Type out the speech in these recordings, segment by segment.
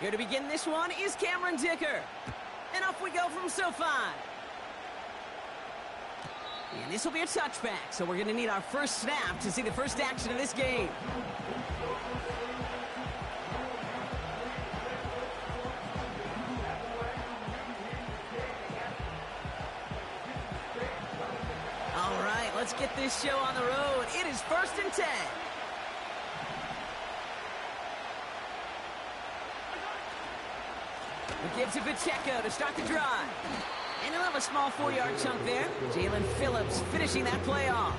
Here to begin this one is Cameron Dicker. And off we go from SoFi. And this will be a touchback, so we're going to need our first snap to see the first action of this game. All right, let's get this show on the road. It is 1st and 10. We give to Pacheco to start the drive. And he'll have a small 4-yard chunk there. Jalen Phillips finishing that play off.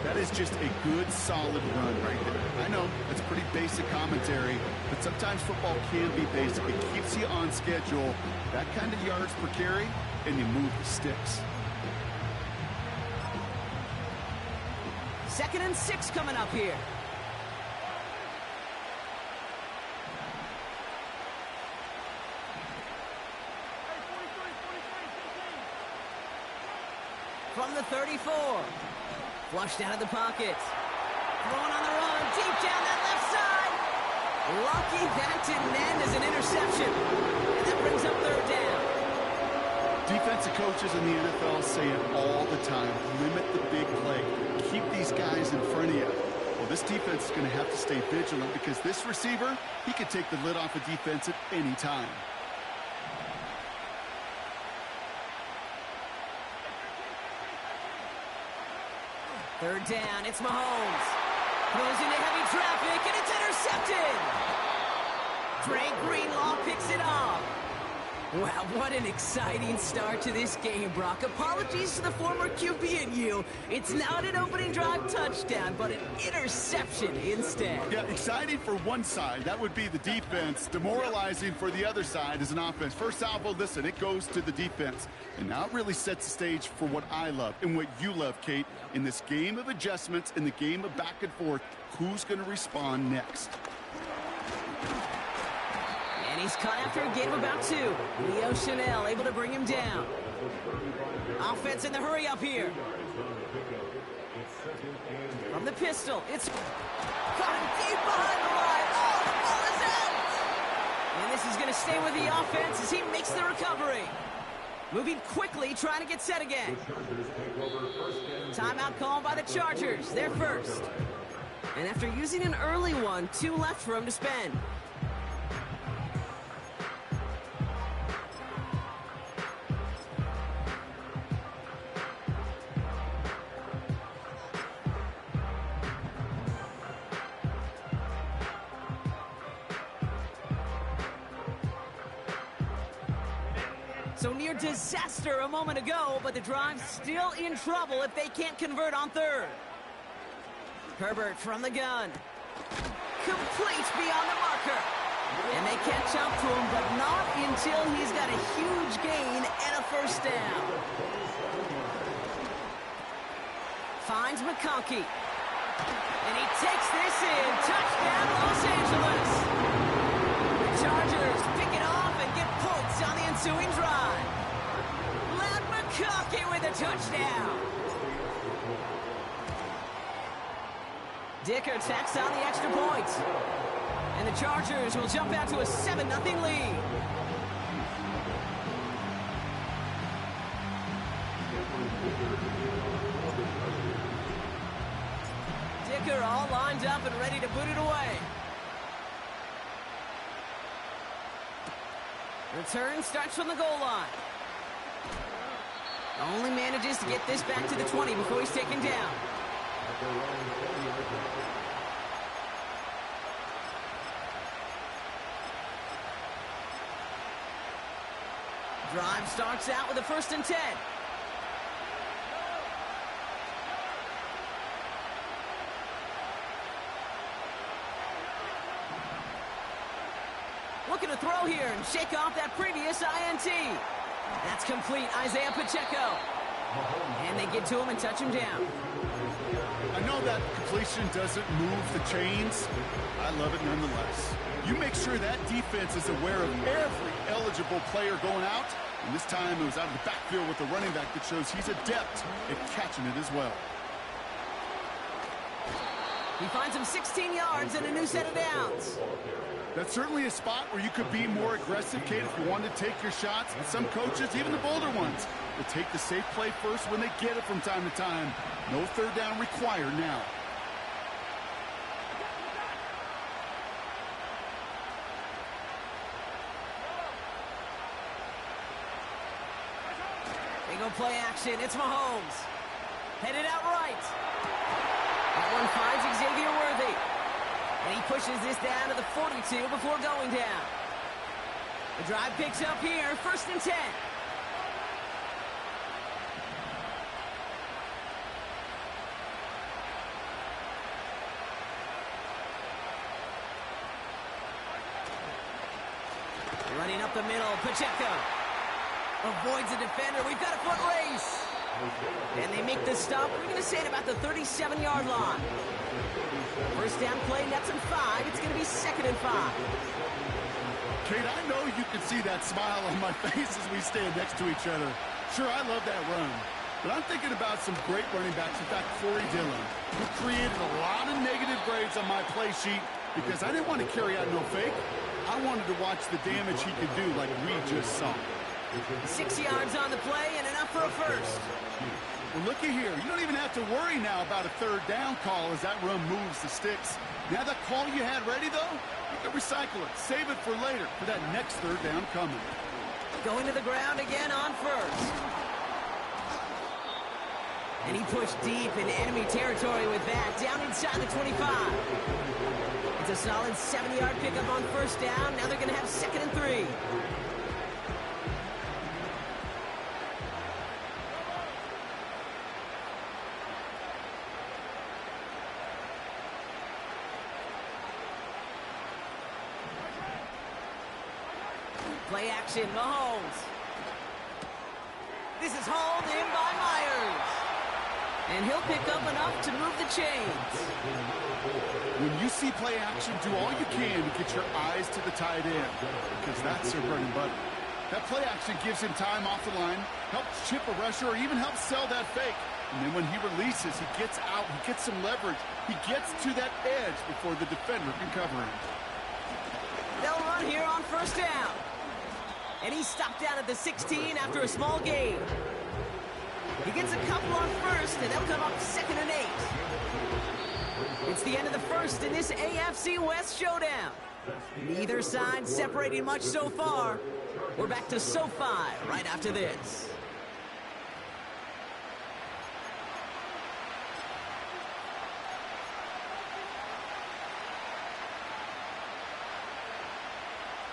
That is just a good, solid run right there. I know, it's pretty basic commentary, but sometimes football can be basic. It keeps you on schedule, that kind of yards per carry, and you move the sticks. 2nd and 6 coming up here. From the 34. Flushed out of the pocket. Throwing on the run. Deep down that left side. Lucky that didn't end as an interception. And that brings up 3rd down. Defensive coaches in the NFL say it all the time. Limit the big play. Keep these guys in front of you. Well, this defense is going to have to stay vigilant because this receiver, he could take the lid off a defense at any time. 3rd down, it's Mahomes. Throws into heavy traffic, and it's intercepted. Dre Greenlaw picks it off. Wow, what an exciting start to this game, Brock. Apologies to the former QB and you. It's not an opening drive touchdown, but an interception instead. Yeah, exciting for one side. That would be the defense. Demoralizing for the other side as an offense. First salvo, listen, it goes to the defense. And now it really sets the stage for what I love and what you love, Kate. In this game of adjustments, in the game of back and forth, who's going to respond next? And he's caught after a gain of about 2. Leo Chanel able to bring him down. Offense in the hurry up here. From the pistol, it's caught him deep behind the line. Oh, the ball is out! And this is going to stay with the offense as he makes the recovery. Moving quickly, trying to get set again. Timeout called by the Chargers. They're first. And after using an early one, 2 left for him to spend. So near disaster a moment ago, but the drive's still in trouble if they can't convert on 3rd. Herbert from the gun. Complete beyond the marker. And they catch up to him, but not until he's got a huge gain and a 1st down. Finds McConkey. And he takes this in. Touchdown, Los Angeles. The Chargers pick it off and get points on the ensuing drive. Led McConkey with a touchdown. Dicker tacks on the extra point. And the Chargers will jump out to a 7-0 lead. Dicker all lined up and ready to put it away. Return starts from the goal line. Only manages to get this back to the 20 before he's taken down. Drive starts out with a 1st and 10. Looking to throw here and shake off that previous INT. That's complete, Isaiah Pacheco. And they get to him and touch him down. I know that completion doesn't move the chains. I love it nonetheless. You make sure that defense is aware of every eligible player going out. And this time it was out of the backfield with the running back that shows he's adept at catching it as well. He finds him 16 yards and a new set of downs. That's certainly a spot where you could be more aggressive, Kate, if you wanted to take your shots. But some coaches, even the bolder ones, will take the safe play first when they get it from time to time. No third down required now. They go play action. It's Mahomes. Headed out right. That one finds Xavier Worthy. And he pushes this down to the 42 before going down. The drive picks up here, 1st and 10. Running up the middle, Pacheco avoids a defender. We've got a foot race. And they make this stop. We're going to say at about the 37-yard line. First down play, nets him 5. It's going to be 2nd and 5. Kate, I know you can see that smile on my face as we stand next to each other. Sure, I love that run. But I'm thinking about some great running backs. In fact, Corey Dillon, who created a lot of negative grades on my play sheet because I didn't want to carry out no fake. I wanted to watch the damage he could do like we just saw. 6 yards on the play and enough for a first. Well, looky here. You don't even have to worry now about a third down call as that run moves the sticks. Now that call you had ready, though, you can recycle it. Save it for later for that next third down coming. Going to the ground again on first. And he pushed deep in enemy territory with that, down inside the 25. It's a solid 7-yard pickup on first down. Now they're going to have 2nd and 3. Play action, Mahomes. This is hauled in by Myers. And he'll pick up enough to move the chains. When you see play action, do all you can to get your eyes to the tight end, because that's their bread and butter. That play action gives him time off the line, helps chip a rusher, or even helps sell that fake. And then when he releases, he gets out, he gets some leverage. He gets to that edge before the defender can cover him. They'll run here on first down. And he's stopped down at the 16 after a small gain. He gets a couple on first, and they'll come up 2nd and 8. It's the end of the first in this AFC West showdown. Neither side separating much so far. We're back to SoFi right after this.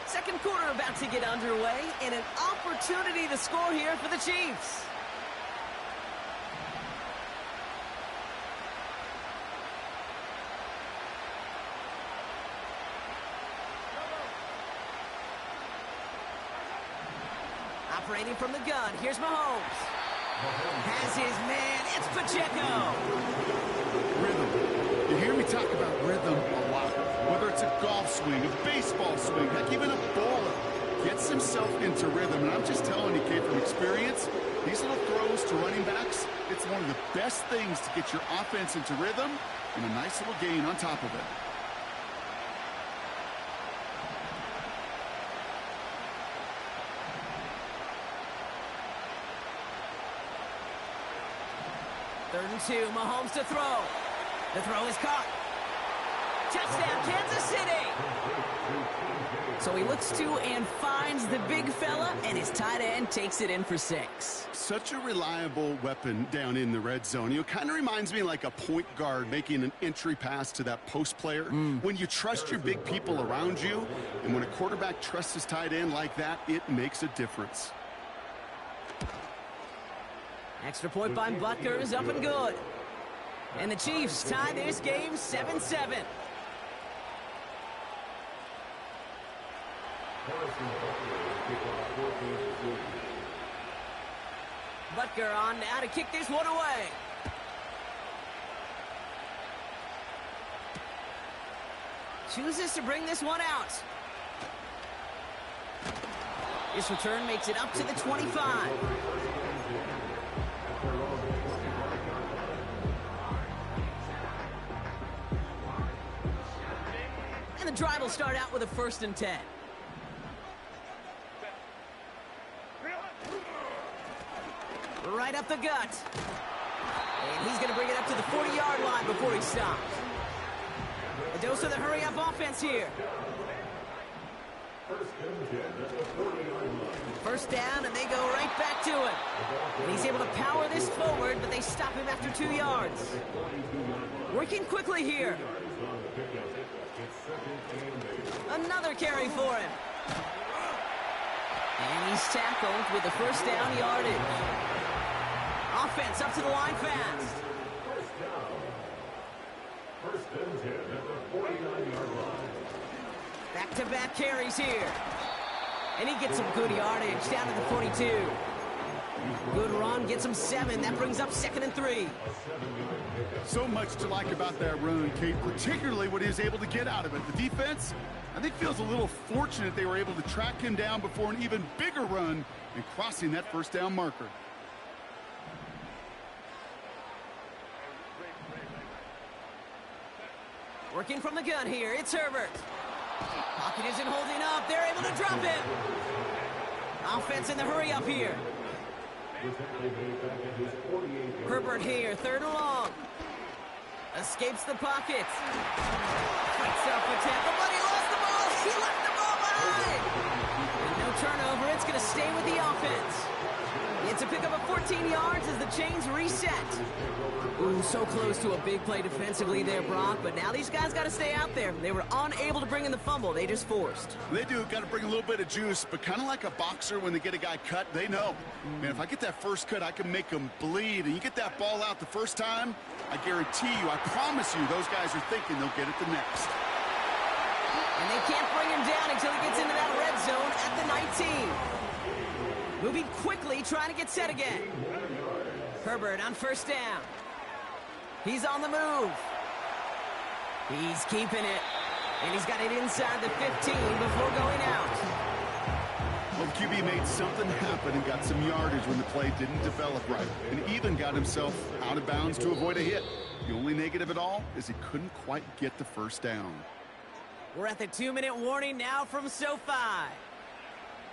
Second quarter about to get underway, and an opportunity to score here for the Chiefs. Operating from the gun, here's Mahomes. Has his man, it's Pacheco. Rhythm. You hear me talk about rhythm a lot. Whether it's a golf swing, a baseball swing, heck, even a bowler gets himself into rhythm. And I'm just telling you, Kate, from experience, these little throws to running backs, it's one of the best things to get your offense into rhythm and a nice little gain on top of it. Third and 2, Mahomes to throw. The throw is caught. Touchdown, Kansas City. So he looks to and finds the big fella, and his tight end takes it in for 6. Such a reliable weapon down in the red zone. You know, kind of reminds me like a point guard making an entry pass to that post player. When you trust your big people around you, and when a quarterback trusts his tight end like that, it makes a difference. Extra point by Butker is up and good. And the Chiefs tie this game 7-7. Butker on now to kick this one away. Chooses to bring this one out. This return makes it up to the 25. And the drive will start out with a 1st and 10. Right up the gut. And he's going to bring it up to the 40-yard line before he stops. A dose of the hurry-up offense here. 1st down, and they go right back to him. And he's able to power this forward, but they stop him after 2 yards. Working quickly here. Another carry for him. And he's tackled with the 1st down yardage. Offense up to the line fast. Back-to-back carries here. And he gets some good yardage down to the 42. Good run, gets him 7. That brings up 2nd and 3. So much to like about that run, Kate, particularly what he was able to get out of it. The defense, I think, feels a little fortunate they were able to track him down before an even bigger run and crossing that 1st down marker. Working from the gun here, it's Herbert. Pocket isn't holding up. They're able to drop it. Offense in the hurry up here. Herbert here, 3rd and long. Escapes the pocket. Fights off a tackle, but he lost the ball. He left the ball behind. And no turnover. It's going to stay with the offense. It's a pickup of 14 yards as the chains reset. Ooh, so close to a big play defensively there, Brock, but now these guys got to stay out there. They were unable to bring in the fumble. They just forced. They do. Got to bring a little bit of juice, but kind of like a boxer when they get a guy cut, they know. Man, if I get that first cut, I can make them bleed. And you get that ball out the first time, I guarantee you, I promise you, those guys are thinking they'll get it the next. And they can't bring him down until he gets into that red zone at the 19. Moving quickly, trying to get set again. Herbert on 1st down. He's on the move. He's keeping it. And he's got it inside the 15 before going out. Well, QB made something happen and got some yardage when the play didn't develop right. And even got himself out of bounds to avoid a hit. The only negative at all is he couldn't quite get the 1st down. We're at the 2-minute warning now from SoFi.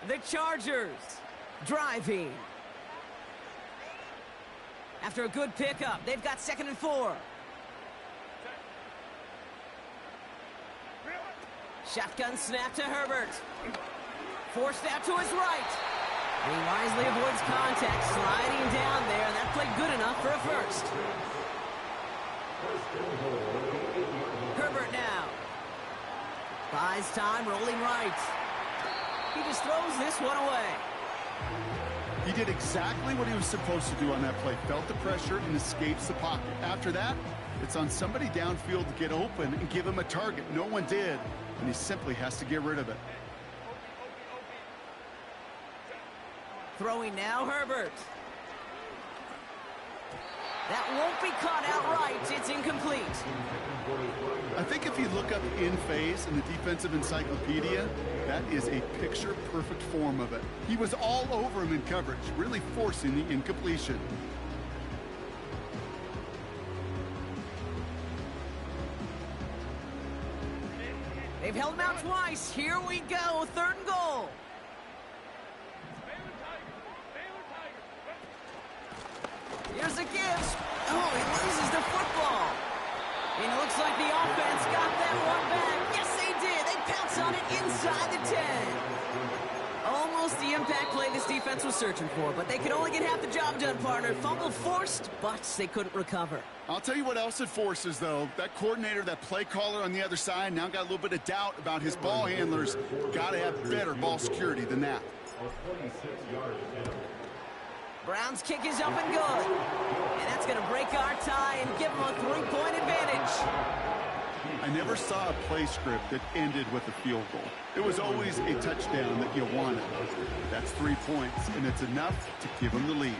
The Chargers driving. After a good pickup, they've got 2nd and 4. Shotgun snap to Herbert. Forced out to his right. And he wisely avoids contact, sliding down there, and that played good enough for a 1st. Herbert now. Buys time, rolling right. He just throws this one away. He did exactly what he was supposed to do on that play. Felt the pressure and escapes the pocket. After that, it's on somebody downfield to get open and give him a target. No one did, and he simply has to get rid of it. Throwing now, Herbert. That won't be caught outright. It's incomplete. I think if you look up in phase in the defensive encyclopedia, that is a picture-perfect form of it. He was all over him in coverage, really forcing the incompletion. They've held him out twice. Here we go. 3rd and goal. Here's a gift. Oh, he loses the football. And it looks like the offense got that one back. Yes, they did. They pounce on it inside the 10. Almost the impact play this defense was searching for, but they could only get half the job done, partner. Fumble forced, but they couldn't recover. I'll tell you what else it forces, though. That coordinator, that play caller on the other side, now got a little bit of doubt about his ball handlers. Got to have better ball security than that. Brown's kick is up and good. And that's going to break our tie and give them a 3-point advantage. I never saw a play script that ended with a field goal. It was always a touchdown that you wanted. That's 3 points, and it's enough to give them the lead.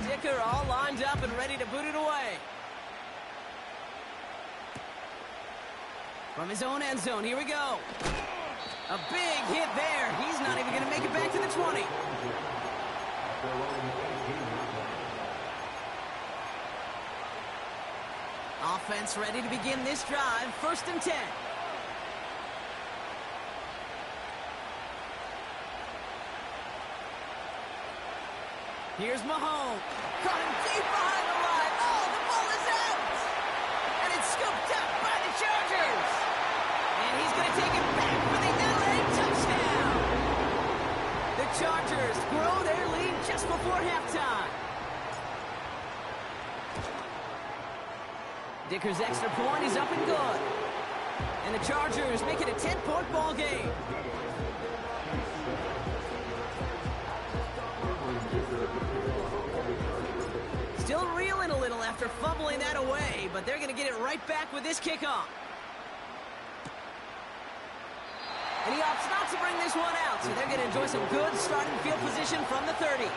Dicker all lined up and ready to boot it away. From his own end zone, here we go. A big hit there. He's not even going to make it back to the 20. Offense ready to begin this drive. 1st and 10. Here's Mahomes. Got him deep behind the line. Oh, the ball is out. And it's scooped up by the Chargers. And he's going to take it back for the LA touchdown. The Chargers grow their lead just before halftime. Dicker's extra point is up and good. And the Chargers make it a 10-point ball game. Still reeling a little after fumbling that away, but they're going to get it right back with this kickoff. And he opts not to bring this one out, so they're going to enjoy some good starting field position from the 30.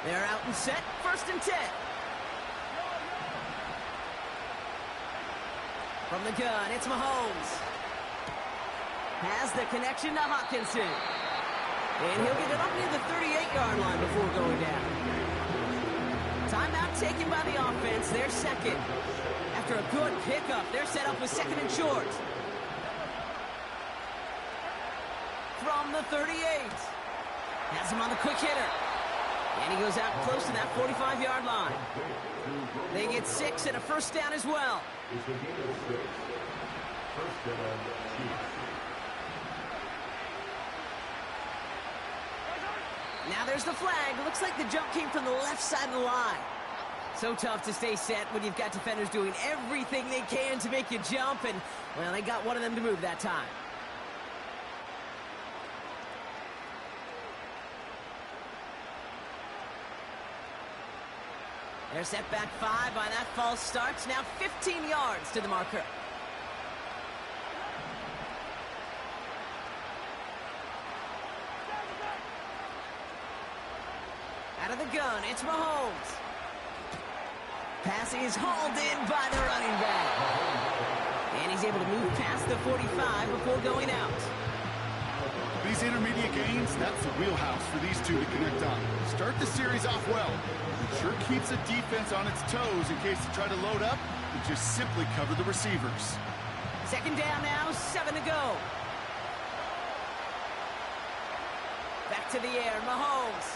They're out and set, 1st and 10. From the gun, it's Mahomes. Has the connection to Hopkinson. And he'll get it up near the 38-yard line before going down. Timeout taken by the offense. They're second. After a good pickup, they're set up with 2nd and short. From the 38. Has him on the quick hitter. And he goes out close to that 45-yard line. They get 6 and a 1st down as well. Now there's the flag. Looks like the jump came from the left side of the line. So tough to stay set when you've got defenders doing everything they can to make you jump, and, well, they got one of them to move that time. They're set back 5 by that false start. Now 15 yards to the marker. Out of the gun, it's Mahomes. Passing is hauled in by the running back. And he's able to move past the 45 before going out. These intermediate gains, that's the wheelhouse for these two to connect on. Start the series off well. It sure keeps the defense on its toes in case they try to load up and just simply cover the receivers. 2nd down now, 7 to go. Back to the air, Mahomes.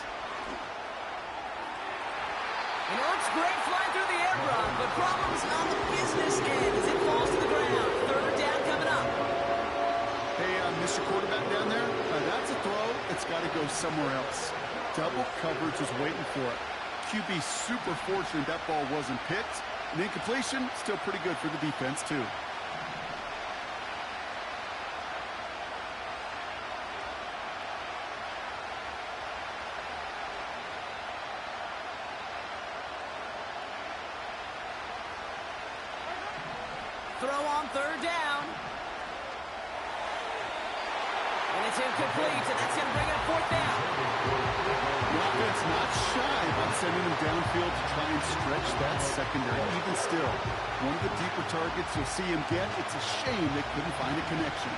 And it looks great flying through the air run, but problems on the business end as it falls to the ground. 3rd down coming up. Hey, Mr. Quarterback down there, that's a throw that's got to go somewhere else. Double coverage was waiting for it. QB super fortunate that ball wasn't picked. And incompletion, still pretty good for the defense, too. Throw on 3rd down. And it's incomplete, and that's going to bring up 4th down. The offense not shy about sending them downfield to try and stretch that secondary. Even still, one of the deeper targets you'll see him get, it's a shame they couldn't find a connection.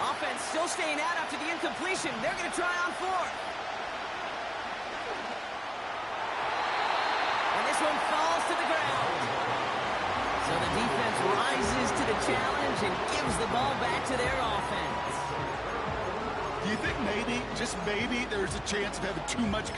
Offense still staying out after the incompletion. They're going to try on 4th. And this one falls to the ground. So the defense rises to the challenge and gives the ball back to their offense. Do you think maybe, just maybe, there's a chance of having too much...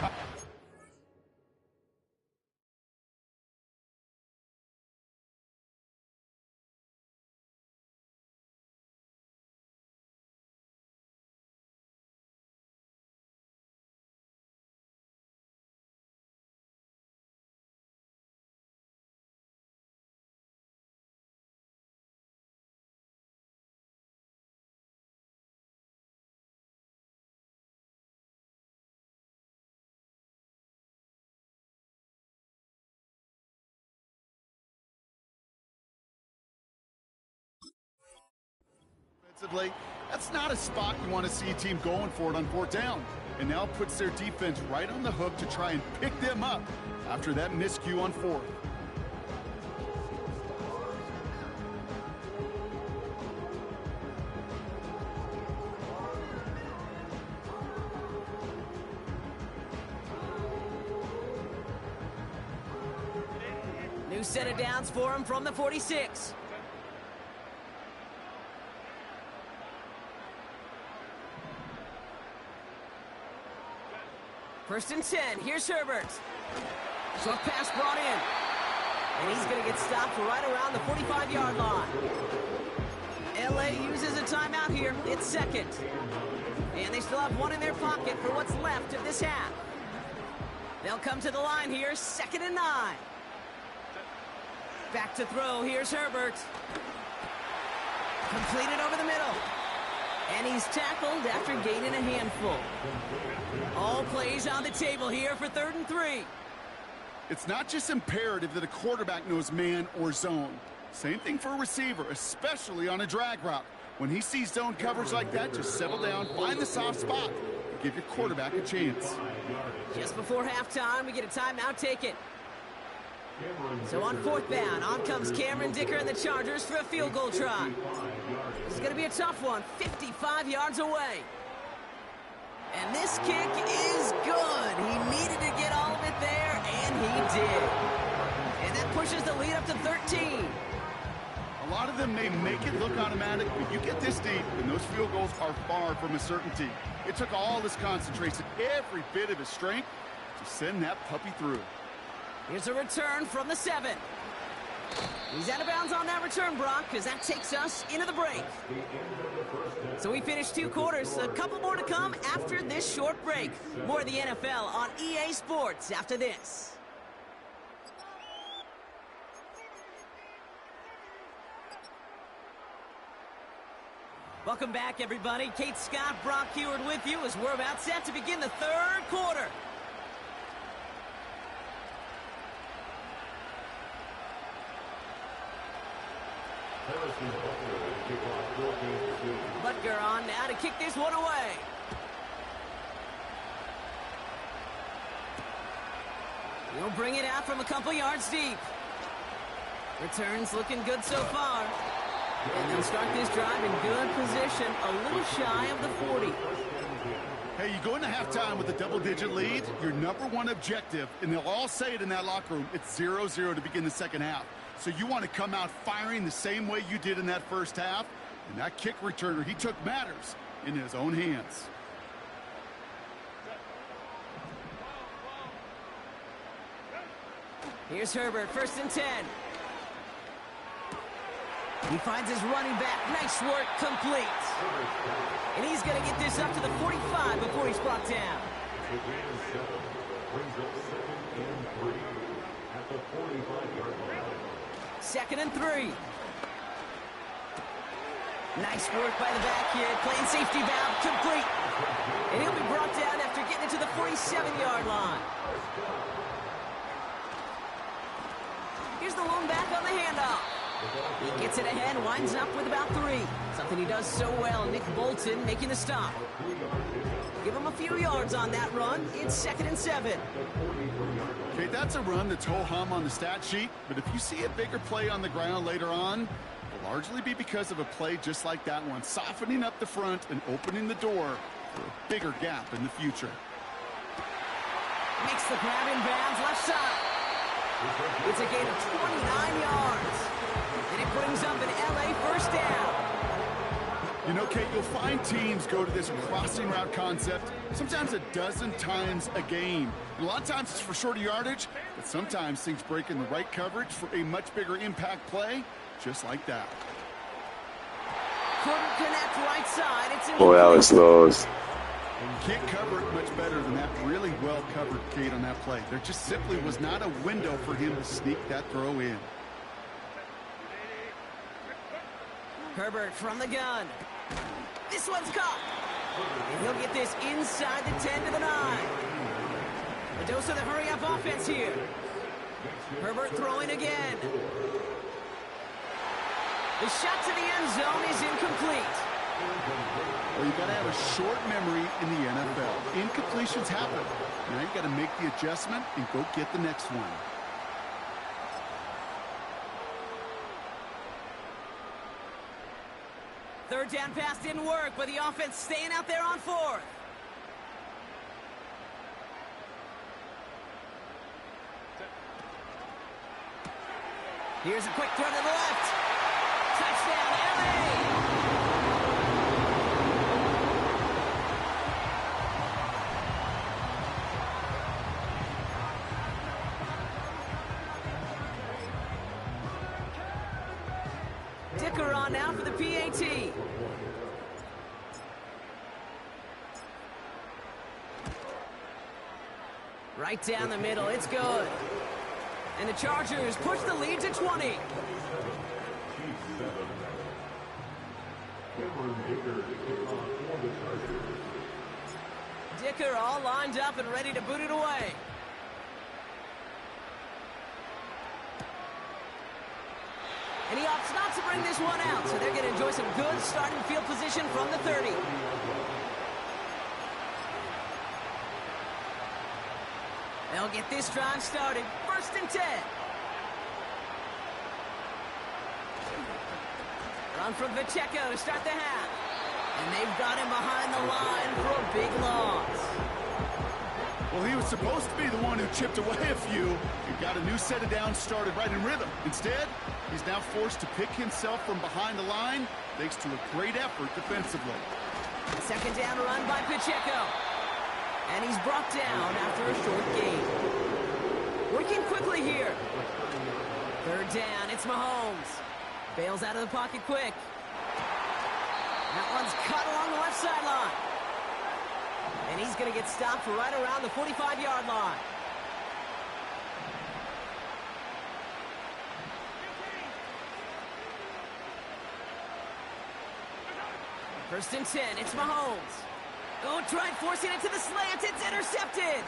That's not a spot you want to see a team going for it on 4th down. And now puts their defense right on the hook to try and pick them up after that miscue on 4th. New set of downs for him from the 46. First and 10. Here's Herbert. Short pass brought in. And he's going to get stopped right around the 45-yard line. LA uses a timeout here. It's second. And they still have one in their pocket for what's left of this half. They'll come to the line here, 2nd and 9. Back to throw. Here's Herbert. Completed over the middle. And he's tackled after gaining a handful. All plays on the table here for 3rd and 3. It's not just imperative that a quarterback knows man or zone. Same thing for a receiver, especially on a drag route. When he sees zone coverage like that, just settle down, find the soft spot, and give your quarterback a chance. Just before halftime, we get a timeout taken. So on 4th down, on comes Cameron Dicker and the Chargers for a field goal try. This is going to be a tough one, 55 yards away. And this kick is good. He needed to get all of it there, and he did. And that pushes the lead up to 13. A lot of them may make it look automatic, but you get this deep, and those field goals are far from a certainty. It took all his concentration, every bit of his strength, to send that puppy through. Here's a return from the 7. He's out of bounds on that return, Brock, because that takes us into the break. So we finished 2 quarters. A couple more to come after this short break. More of the NFL on EA Sports after this. Welcome back, everybody. Kate Scott, Brock Heward with you as we're about set to begin the 3rd quarter. Butker on now to kick this one away. He'll bring it out from a couple yards deep. Returns looking good so far. And they'll start this drive in good position, a little shy of the 40. Hey, you go into halftime with a double-digit lead, your number one objective, and they'll all say it in that locker room, it's 0-0 to begin the second half. So you want to come out firing the same way you did in that first half. And that kick returner, he took matters in his own hands. Here's Herbert, 1st and 10. He finds his running back. Nice work, complete. And he's going to get this up to the 45 before he's brought down. 2nd and 3. Nice work by the back here. Playing safety valve, complete. And he'll be brought down after getting it to the 47-yard line. Here's the lone back on the handoff. He gets it ahead, winds up with about 3. Something he does so well. Nick Bolton making the stop. Give him a few yards on that run. It's 2nd and 7. Okay, that's a run that's ho-hum on the stat sheet, but if you see a bigger play on the ground later on, it'll largely be because of a play just like that one, softening up the front and opening the door for a bigger gap in the future. Makes the grab in bounds, left side. It's a gain of 29 yards. And it brings up an LA first down. You know, Kate, you'll find teams go to this crossing route concept sometimes a dozen times a game. And a lot of times it's for shorter yardage, but sometimes things break in the right coverage for a much bigger impact play, just like that. Couldn't connect right side. It's Boy, Alex Lowe's. Can't cover it much better than that. Really well covered, Kate, on that play. There just simply was not a window for him to sneak that throw in. Herbert from the gun. This one's caught. And he'll get this inside the 10 to the 9. A dose of the hurry-up offense here. Herbert throwing again. The shot to the end zone is incomplete. Well, you got to have a short memory in the NFL. Incompletions happen. Now you got to make the adjustment and go get the next one. Third down pass didn't work, but the offense staying out there on 4th. Here's a quick throw to the left. Touchdown, LA! Dicker on now for the PAT. Right down the middle, it's good. And the Chargers push the lead to 20. Dicker all lined up and ready to boot it away. And he opts not to bring this one out, so they're going to enjoy some good starting field position from the 30. They'll get this drive started. 1st and 10. Run from Pacheco to start the half. And they've got him behind the line for a big loss. Well, he was supposed to be the one who chipped away a few. He got a new set of downs started right in rhythm. Instead, he's now forced to pick himself from behind the line thanks to a great effort defensively. A 2nd down run by Pacheco. And he's brought down after a short gain. Working quickly here. 3rd down, it's Mahomes. Bails out of the pocket quick. That one's cut along the left sideline. And he's going to get stopped right around the 45-yard line. First and 10, it's Mahomes. Oh, tried forcing it to the slant. It's intercepted.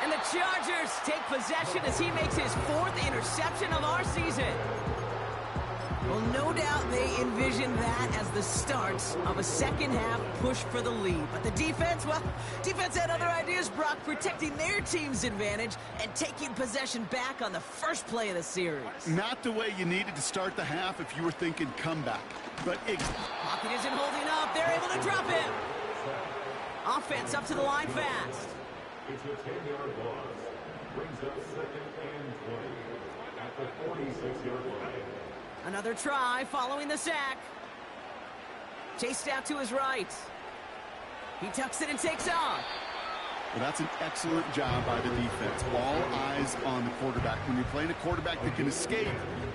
And the Chargers take possession as he makes his 4th interception of our season. Well, no doubt they envision that as the start of a second-half push for the lead. But the defense, well, defense had other ideas, Brock, protecting their team's advantage and taking possession back on the first play of the series. Not the way you needed to start the half if you were thinking comeback. But Pocket isn't holding up. They're able to drop him. Offense up to the line fast. It's a 10-yard loss. Brings up 2nd and 20 at the 46-yard line. Another try following the sack. Chased out to his right. He tucks it and takes off. Well, that's an excellent job by the defense. All eyes on the quarterback. When you're playing a quarterback that can escape,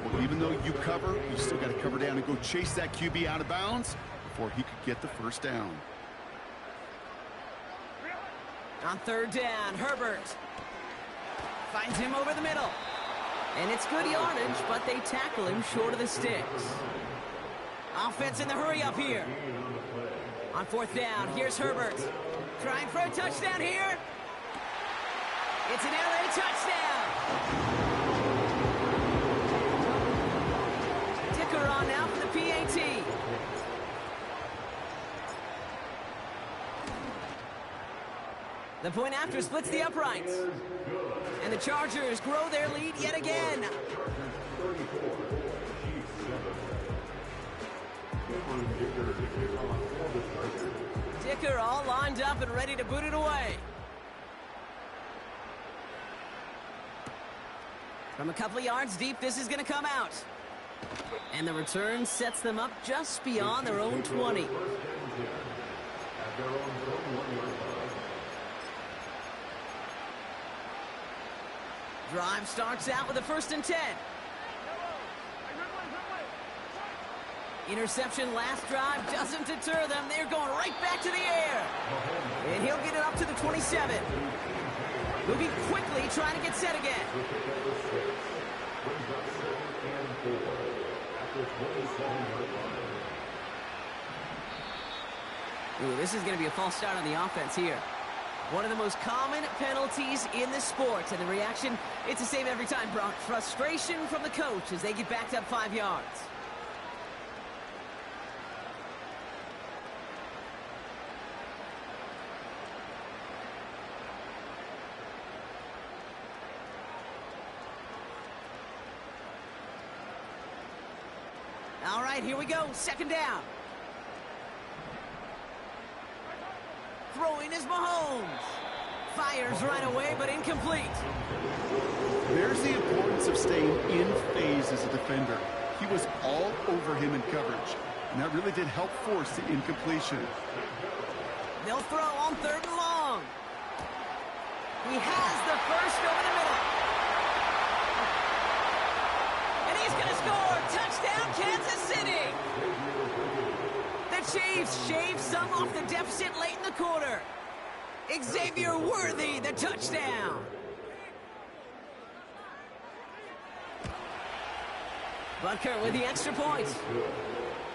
well, even though you cover, you still got to cover down and go chase that QB out of bounds before he could get the 1st down. On 3rd down, Herbert finds him over the middle. And it's good yardage, but they tackle him short of the sticks. Offense in the hurry up here. On 4th down, here's Herbert. Trying for a touchdown here. It's an LA touchdown. Dicker on now for the PAT. The point after splits the uprights. And the Chargers grow their lead yet again. Dicker all lined up and ready to boot it away. From a couple of yards deep, this is going to come out. And the return sets them up just beyond their own 20. Drive starts out with a 1st and 10. Interception last drive doesn't deter them. They're going right back to the air. And he'll get it up to the 27. Moving quickly, trying to get set again. Ooh, this is going to be a false start on the offense here. One of the most common penalties in the sport. And the reaction, it's the same every time, Brock. Frustration from the coach as they get backed up 5 yards. All right, here we go. 2nd down. Throwing is Mahomes. Fires right away, but incomplete. There's the importance of staying in phase as a defender. He was all over him in coverage, and that really did help force the incompletion. They'll throw on 3rd and long. He has the first over the middle. And he Chiefs shave some off the deficit late in the quarter. Xavier Worthy, the touchdown. Butker with the extra point.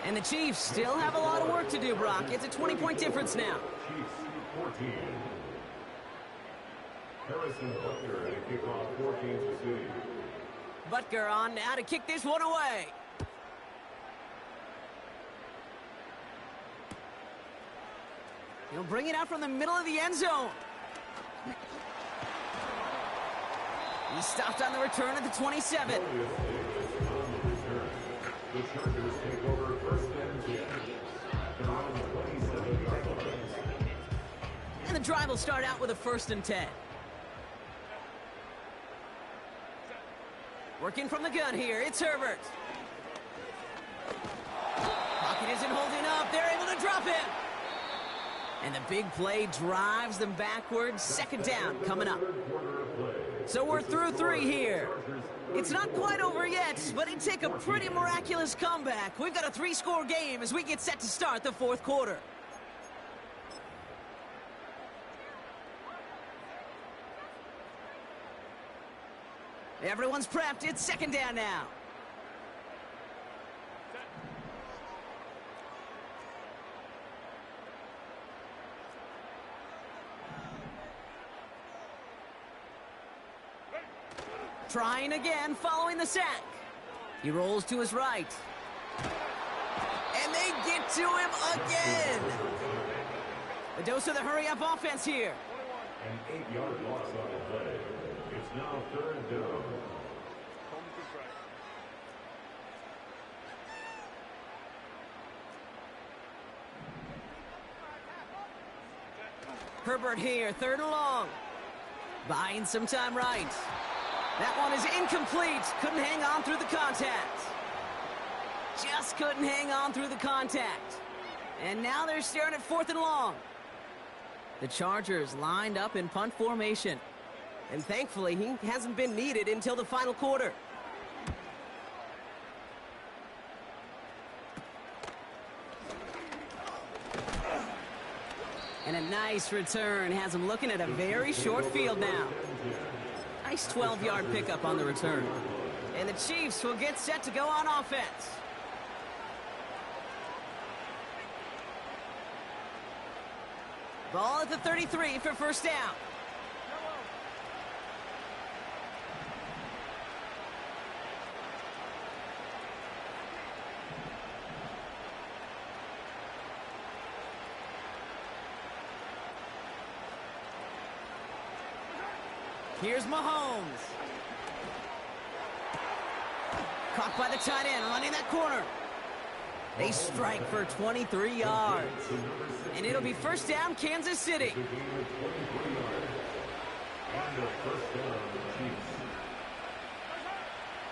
And the Chiefs still have a lot of work to do, Brock. It's a 20-point difference now. Chiefs 14. Harrison Butker at a kickoff for Kansas City. Butker on now to kick this one away. He'll bring it out from the middle of the end zone. He's stopped on the return at the 27. The Chargers take over first and 10. They're on the 27-yard line. And the drive will start out with a 1st and 10. Working from the gun here, it's Herbert. Pocket isn't holding up, they're able to drop him. And the big play drives them backwards. 2nd down coming up. So we're through 3 here. It's not quite over yet, but it'd take a pretty miraculous comeback. We've got a 3-score game as we get set to start the 4th quarter. Everyone's prepped. It's 2nd down now. Trying again, following the sack. He rolls to his right. And they get to him again. A dose of the hurry-up offense here. An 8-yard loss on the play. It's now 3rd down. Herbert here, 3rd and long. Buying some time right. That one is incomplete. Couldn't hang on through the contact. Just couldn't hang on through the contact. And now they're staring at 4th and long. The Chargers lined up in punt formation. And thankfully, he hasn't been needed until the final quarter. And a nice return has him looking at a very short field now. Nice 12-yard pickup on the return. And the Chiefs will get set to go on offense. Ball at the 33 for 1st down. Here's Mahomes. Caught by the tight end, running that corner. They strike for 23 yards. And it'll be 1st down, Kansas City.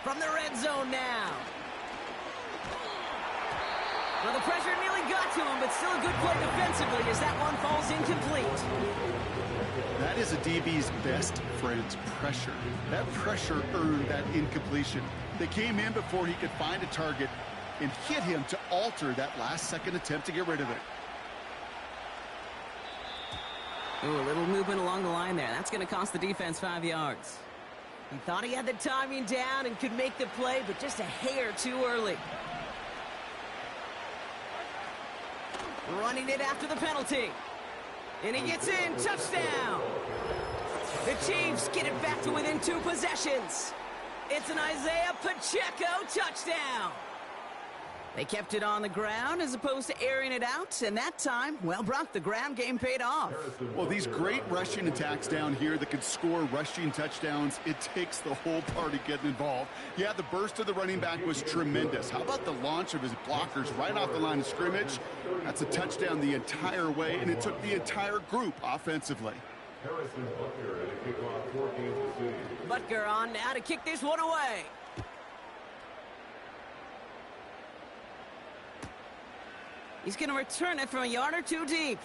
From the red zone now. Well, the pressure nearly got to him, but still a good play defensively as that one falls incomplete. That is a DB's best friend, pressure. That pressure earned that incompletion. They came in before he could find a target and hit him to alter that last-second attempt to get rid of it. Ooh, a little movement along the line there. That's going to cost the defense 5 yards. He thought he had the timing down and could make the play, but just a hair too early. Running it after the penalty. And he gets in, touchdown! The Chiefs get it back to within 2 possessions. It's an Isaiah Pacheco touchdown. They kept it on the ground as opposed to airing it out, and that time, well, Brock, the ground game paid off. Well, these great rushing attacks down here that can score rushing touchdowns, it takes the whole party getting involved. Yeah, the burst of the running back was tremendous. How about the launch of his blockers right off the line of scrimmage? That's a touchdown the entire way, and it took the entire group offensively. Harrison Butker at a kickoff for Kansas City. Butker on now to kick this one away. He's going to return it from a yard or 2 deep.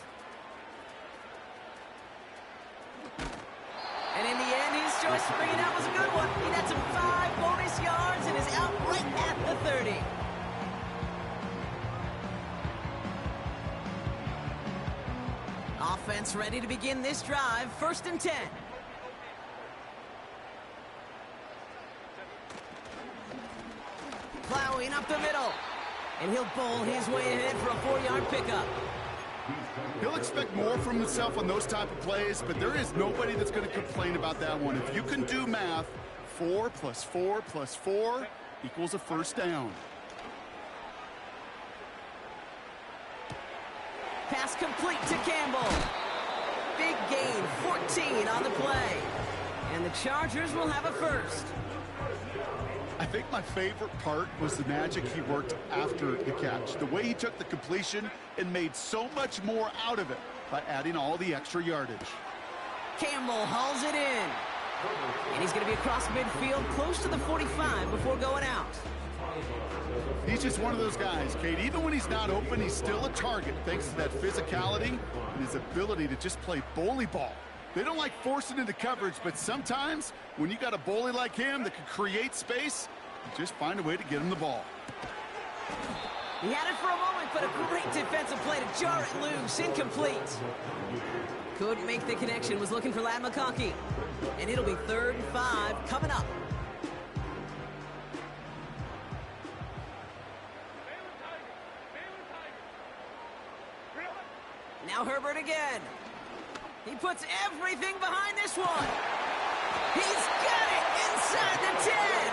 And in the end, his choice to bring it out was a good one. He had some 5 bonus yards and is out right at the 30. Offense ready to begin this drive. 1st and 10. Plowing up the middle. And he'll bowl his way ahead for a 4-yard pickup. He'll expect more from himself on those type of plays, but there is nobody that's going to complain about that one. If you can do math, 4 + 4 + 4 equals a 1st down. Pass complete to Campbell. Big gain, 14 on the play. And the Chargers will have a 1st. I think my favorite part was the magic he worked after the catch. The way he took the completion and made so much more out of it by adding all the extra yardage. Campbell hauls it in. And he's going to be across midfield, close to the 45 before going out. He's just one of those guys, Kate. Even when he's not open, he's still a target thanks to that physicality and his ability to just play bully ball. They don't like forcing into coverage, but sometimes when you got a bully like him that can create space, you just find a way to get him the ball. He had it for a moment, but a great defensive play to jar it loose. Incomplete. Couldn't make the connection. Was looking for Ladd McConkey. And it'll be 3rd and 5 coming up. Now Herbert again. He puts everything behind this one. He's got it inside the 10.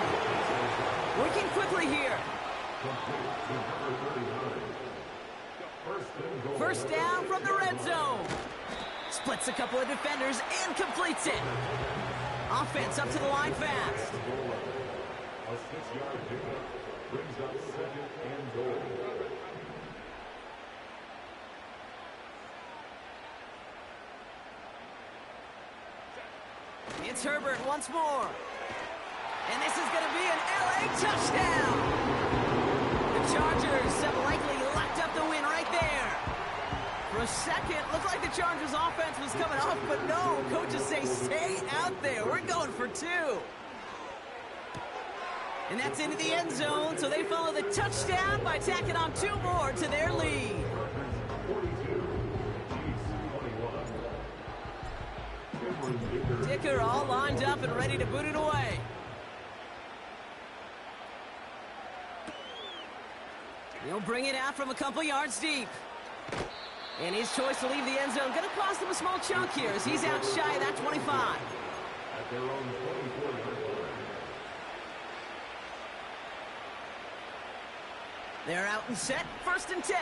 Working quickly here. 1st down from the red zone. Splits a couple of defenders and completes it. Offense up to the line fast. A 6-yard pickup brings up 2nd and goal. It's Herbert once more. And this is going to be an LA touchdown. The Chargers have likely locked up the win right there. For a second, looked like the Chargers offense was coming off, but no. Coaches say, stay out there. We're going for 2. And that's into the end zone, so they follow the touchdown by tacking on 2 more to their lead. 42, Chiefs 21. Dicker all lined up and ready to boot it away. He'll bring it out from a couple yards deep. And his choice to leave the end zone going to cost him a small chunk here as he's out shy of that 25. At their own 24-yard line. They're out and set. 1st and 10.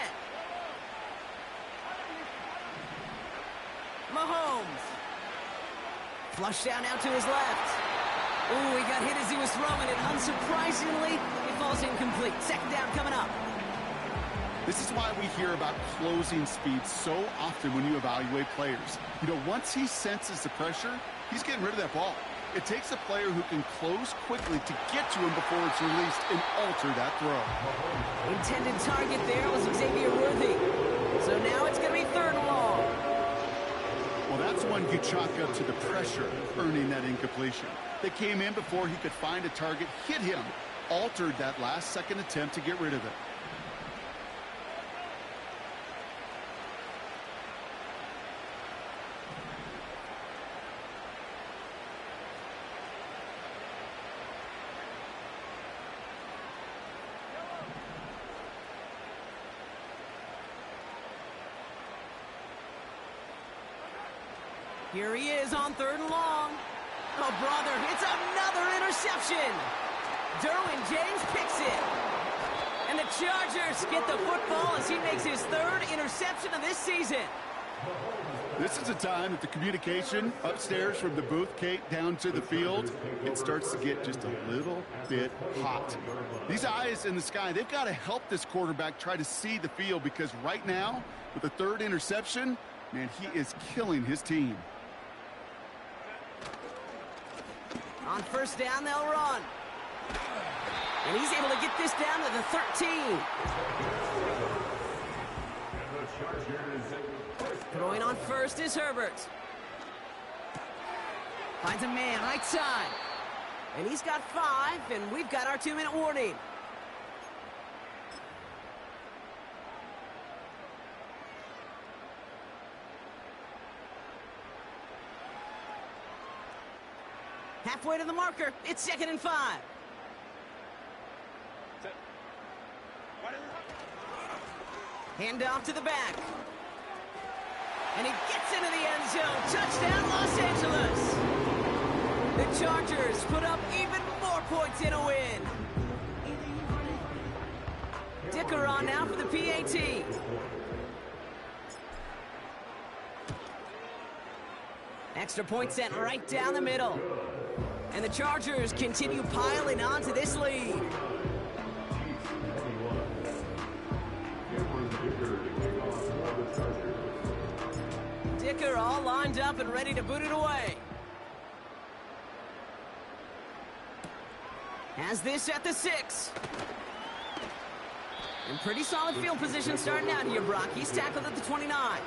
Mahomes. Flush down out to his left. Ooh, he got hit as he was throwing it. Unsurprisingly, it falls incomplete. 2nd down coming up. This is why we hear about closing speed so often when you evaluate players. You know, once he senses the pressure, he's getting rid of that ball. It takes a player who can close quickly to get to him before it's released and alter that throw. Intended target there was Xavier Worthy. So now it's going to be 3rd and long. Well, that's one you chalk up to the pressure earning that incompletion. They came in before he could find a target, hit him, altered that last-second attempt to get rid of it. Here he is on 3rd and long. Oh, brother, it's another interception. Derwin James picks it. And the Chargers get the football as he makes his 3rd interception of this season. This is a time that the communication upstairs from the booth, Kate, down to the field, it starts to get just a little bit hot. These eyes in the sky, they've got to help this quarterback try to see the field because right now, with the 3rd interception, man, he is killing his team. On 1st down, they'll run. And he's able to get this down to the 13. Throwing on 1st is Herbert. Finds a man right side. And he's got 5, and we've got our 2-minute warning. Halfway to the marker. It's 2nd and 5. Hand off to the back. And he gets into the end zone. Touchdown, Los Angeles. The Chargers put up even more points in a win. Dicker on now for the PAT. Extra point sent right down the middle. And the Chargers continue piling onto this lead. Dicker all lined up and ready to boot it away. Has this at the 6. And pretty solid field position starting out here, Brock. He's tackled at the 29.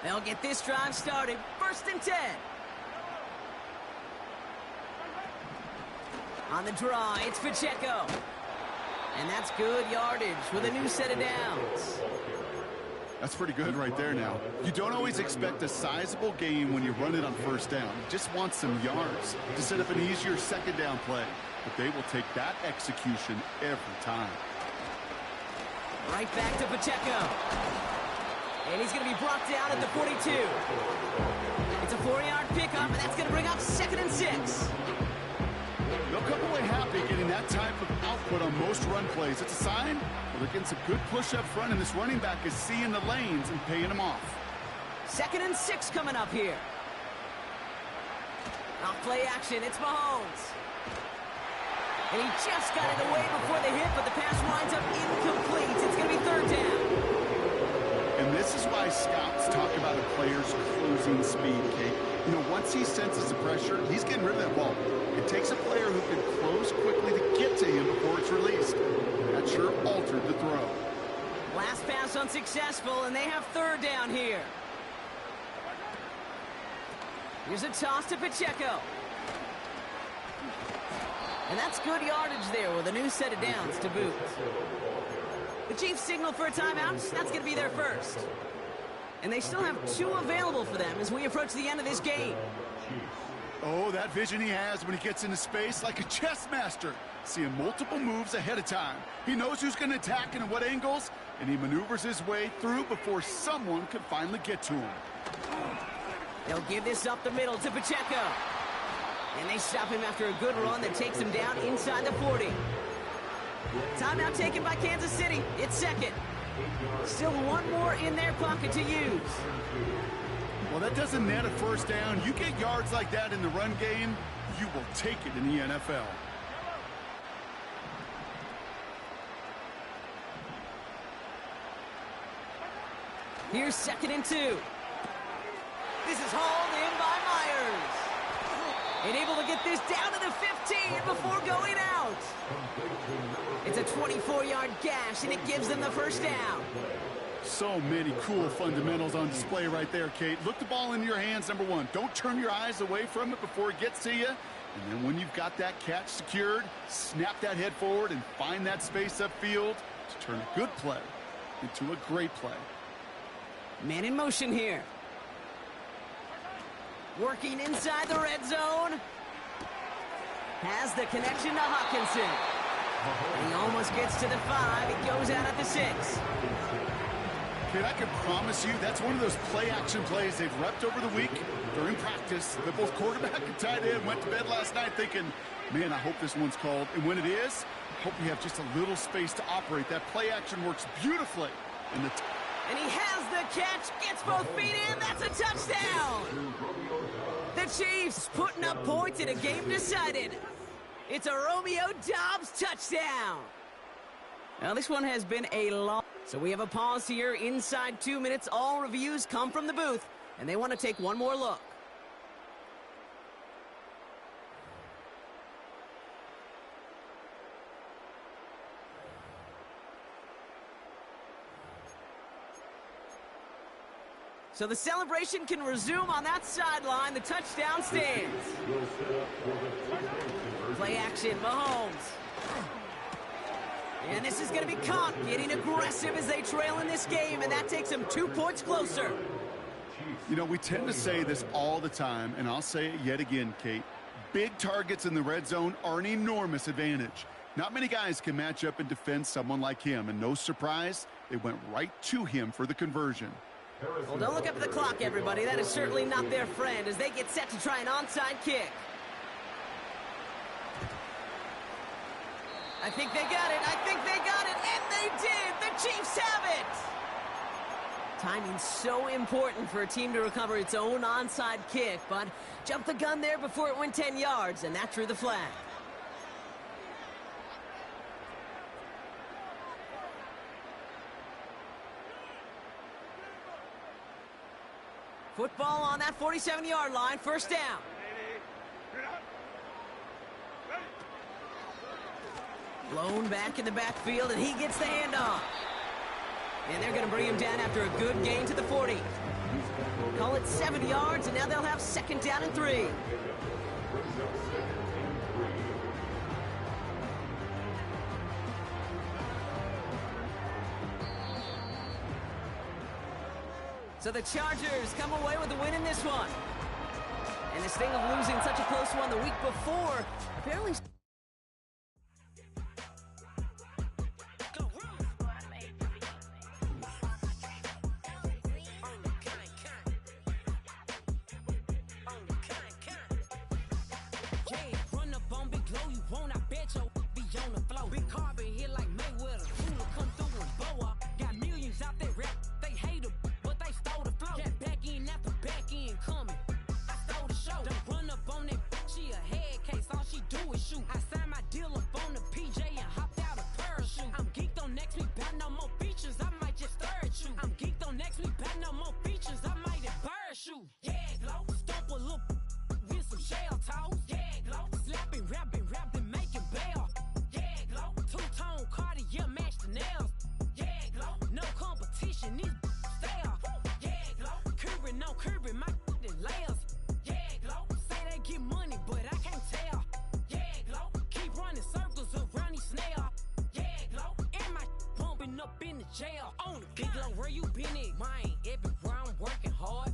They'll get this drive started. 1st and 10. On the draw, it's Pacheco. And that's good yardage with a new set of downs. That's pretty good right there now. You don't always expect a sizable gain when you run it on 1st down. You just want some yards to set up an easier 2nd down play. But they will take that execution every time. Right back to Pacheco. And he's going to be brought down at the 42. It's a 4-yard pickup, and that's going to bring up 2nd and 6. They'll come away happy getting that type of output on most run plays. It's a sign well, they're getting some good push up front, and this running back is seeing the lanes and paying them off. 2nd and 6 coming up here. Off play action, it's Mahomes. And he just got it away before the hit, but the pass winds up incomplete. It's going to be 3rd down. And this is why scouts talk about a player's closing speed, Kate. You know, once he senses the pressure, he's getting rid of that ball. It takes a player who can close quickly to get to him before it's released. That sure altered the throw. Last pass unsuccessful, and they have 3rd down here. Here's a toss to Pacheco. And that's good yardage there with a new set of downs to boot. The Chiefs signal for a timeout. That's going to be their first. And they still have 2 available for them as we approach the end of this game. Oh, that vision he has when he gets into space like a chess master. Seeing multiple moves ahead of time. He knows who's going to attack and at what angles, and he maneuvers his way through before someone can finally get to him. They'll give this up the middle to Pacheco. And they stop him after a good run that takes him down inside the 40. Timeout taken by Kansas City. It's 2nd. Still 1 more in their pocket to use. Well, that doesn't net a 1st down. You get yards like that in the run game, you will take it in the NFL. Here's 2nd and 2. This is hauled in by Myers. And able to get this down to the 15 before going out. It's a 24-yard gash, and it gives them the 1st down. So many cool fundamentals on display right there, Kate. Look the ball in your hands, number 1. Don't turn your eyes away from it before it gets to you. And then when you've got that catch secured, snap that head forward and find that space upfield to turn a good play into a great play. Man in motion here. Working inside the red zone. Has the connection to Hawkinson. He almost gets to the 5. He goes out at the 6. Kid, I can promise you that's one of those play-action plays they've repped over the week during practice. That both quarterback and tight end went to bed last night thinking, man, I hope this one's called. And when it is, I hope we have just a little space to operate. That play-action works beautifully. And he has the catch, gets both feet in, that's a touchdown! The Chiefs putting up points in a game decided. It's a Romeo Doubs touchdown! Now this one has been a long... So we have a pause here inside 2 minutes. All reviews come from the booth, and they want to take one more look. So the celebration can resume on that sideline. The touchdown stands. Play action, Mahomes. And this is going to be caught, getting aggressive as they trail in this game, and that takes them 2 points closer. You know, we tend to say this all the time, and I'll say it yet again, Kate. Big targets in the red zone are an enormous advantage. Not many guys can match up and defend someone like him, and no surprise, they went right to him for the conversion. Well, don't look up at the clock, everybody. That is certainly not their friend as they get set to try an onside kick. I think they got it. I think they got it. And they did. The Chiefs have it. Timing's so important for a team to recover its own onside kick, but jumped the gun there before it went 10 yards, and that drew the flag. Football on that 47-yard line, first down. Blown back in the backfield, and he gets the handoff. And they're going to bring him down after a good gain to the 40. Call it 7 yards, and now they'll have second down and 3. So the Chargers come away with a win in this one. And this thing of losing such a close one the week before apparently... Jail on the big low, where you been at? Mine, everywhere I'm working hard.